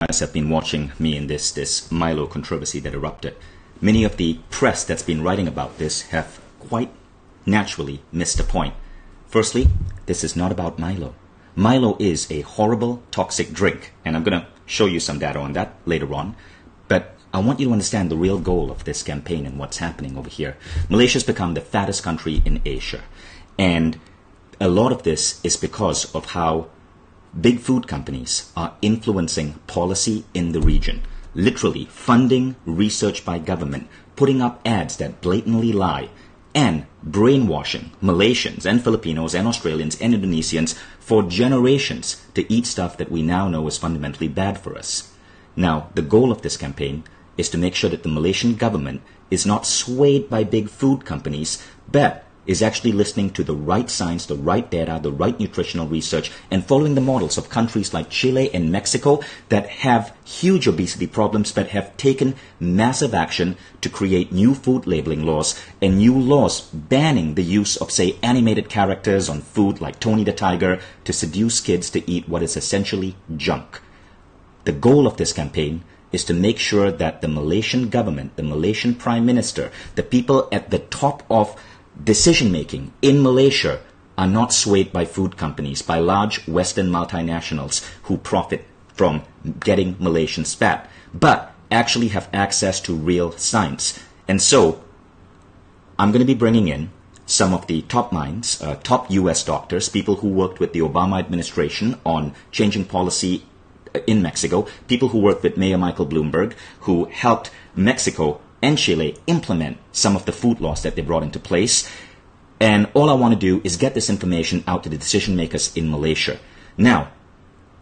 guys have been watching me in this Milo controversy that erupted. Many of the press that's been writing about this have quite naturally missed the point. Firstly, this is not about Milo. Milo is a horrible, toxic drink, and I'm going to show you some data on that later on. But I want you to understand the real goal of this campaign and what's happening over here. Malaysia's become the fattest country in Asia, and a lot of this is because of how big food companies are influencing policy in the region, literally funding research by government, putting up ads that blatantly lie, and brainwashing Malaysians and Filipinos and Australians and Indonesians for generations to eat stuff that we now know is fundamentally bad for us. Now, the goal of this campaign is to make sure that the Malaysian government is not swayed by big food companies, but is actually listening to the right science, the right data, the right nutritional research, and following the models of countries like Chile and Mexico that have huge obesity problems but have taken massive action to create new food labeling laws and new laws banning the use of, say, animated characters on food like Tony the Tiger to seduce kids to eat what is essentially junk. The goal of this campaign is to make sure that the Malaysian government, the Malaysian Prime Minister, the people at the top of decision-making in Malaysia are not swayed by food companies, by large Western multinationals who profit from getting Malaysians fat, but actually have access to real science. And so, I'm going to be bringing in some of the top minds, top US doctors, people who worked with the Obama administration on changing policy in Mexico, people who worked with Mayor Michael Bloomberg, who helped Mexico and Chile implement some of the food laws that they brought into place. And all I want to do is get this information out to the decision makers in Malaysia. Now,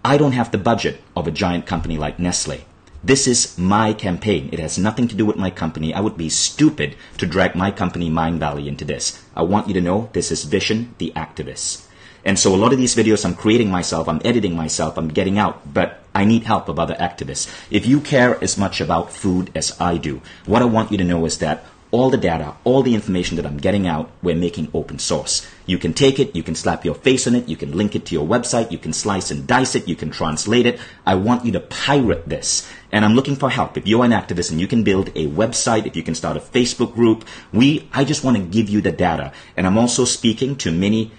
I don't have the budget of a giant company like Nestle. This is my campaign. It has nothing to do with my company. I would be stupid to drag my company Mind Valley into this. I want you to know this is Vision, the activist. And so a lot of these videos I'm creating myself, I'm editing myself, I'm getting out, but I need help of other activists. If you care as much about food as I do, what I want you to know is that all the data, all the information that I'm getting out, we're making open source. You can take it, you can slap your face on it, you can link it to your website, you can slice and dice it, you can translate it. I want you to pirate this. And I'm looking for help. If you're an activist and you can build a website, if you can start a Facebook group, I just want to give you the data. And I'm also speaking to many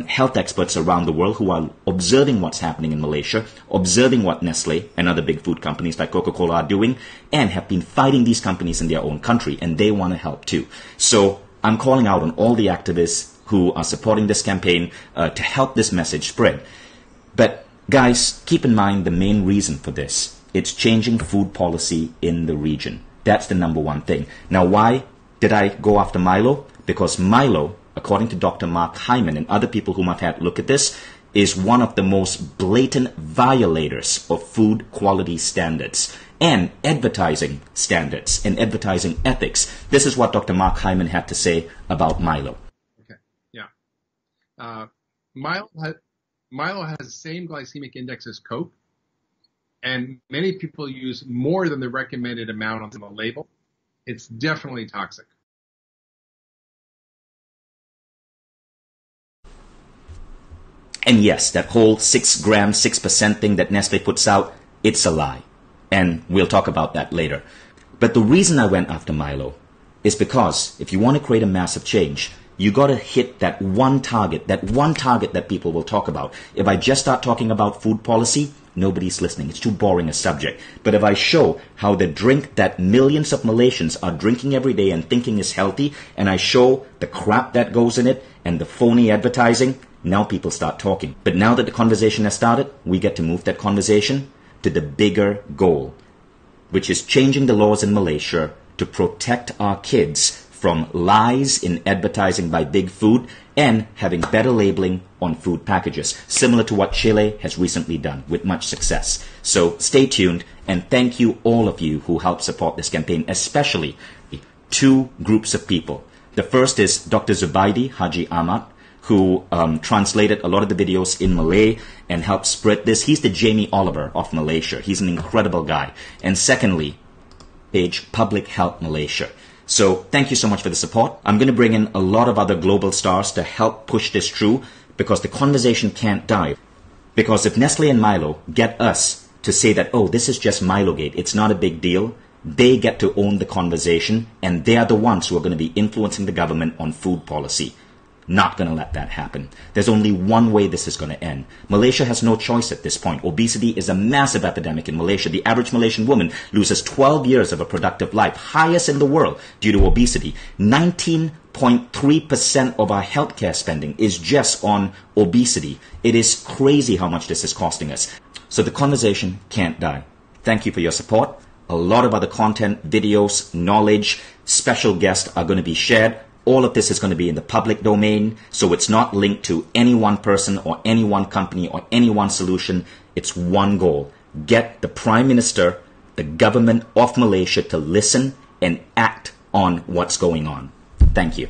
health experts around the world who are observing what's happening in Malaysia, observing what Nestle and other big food companies like Coca-Cola are doing, and have been fighting these companies in their own country, and they want to help too. So I'm calling out on all the activists who are supporting this campaign to help this message spread. But guys, keep in mind the main reason for this. It's changing food policy in the region. That's the number one thing. Now, why did I go after Milo? Because Milo, according to Dr. Mark Hyman and other people whom I've had look at this, is one of the most blatant violators of food quality standards and advertising standards and advertising ethics. This is what Dr. Mark Hyman had to say about Milo. Okay, yeah. Milo has the same glycemic index as Coke, and many people use more than the recommended amount on the label. It's definitely toxic. And yes, that whole 6 grams, 6% thing that Nestle puts out, it's a lie. And we'll talk about that later. But the reason I went after Milo is because if you want to create a massive change, you got to hit that one target that people will talk about. If I just start talking about food policy, nobody's listening. It's too boring a subject. But if I show how the drink that millions of Malaysians are drinking every day and thinking is healthy, and I show the crap that goes in it and the phony advertising, now people start talking. But now that the conversation has started, we get to move that conversation to the bigger goal, which is changing the laws in Malaysia to protect our kids from lies in advertising by big food and having better labeling on food packages, similar to what Chile has recently done with much success. So stay tuned, and thank you all of you who helped support this campaign, especially two groups of people. The first is Dr. Zubaidi Haji Ahmad, who translated a lot of the videos in Malay and helped spread this. He's the Jamie Oliver of Malaysia. He's an incredible guy. And secondly, page Public Health Malaysia. So thank you so much for the support. I'm going to bring in a lot of other global stars to help push this through, because the conversation can't die. Because if Nestle and Milo get us to say that, oh, this is just Milogate, it's not a big deal. They get to own the conversation, and they are the ones who are going to be influencing the government on food policy. Not going to let that happen. There's only one way this is going to end. Malaysia has no choice at this point. Obesity is a massive epidemic in Malaysia. The average Malaysian woman loses 12 years of a productive life, highest in the world, due to obesity. 19.3% of our healthcare spending is just on obesity. It is crazy how much this is costing us. So the conversation can't die. Thank you for your support. A lot of other content, videos, knowledge, special guests are going to be shared. All of this is going to be in the public domain, so it's not linked to any one person or any one company or any one solution. It's one goal. Get the Prime Minister, the government of Malaysia to listen and act on what's going on. Thank you.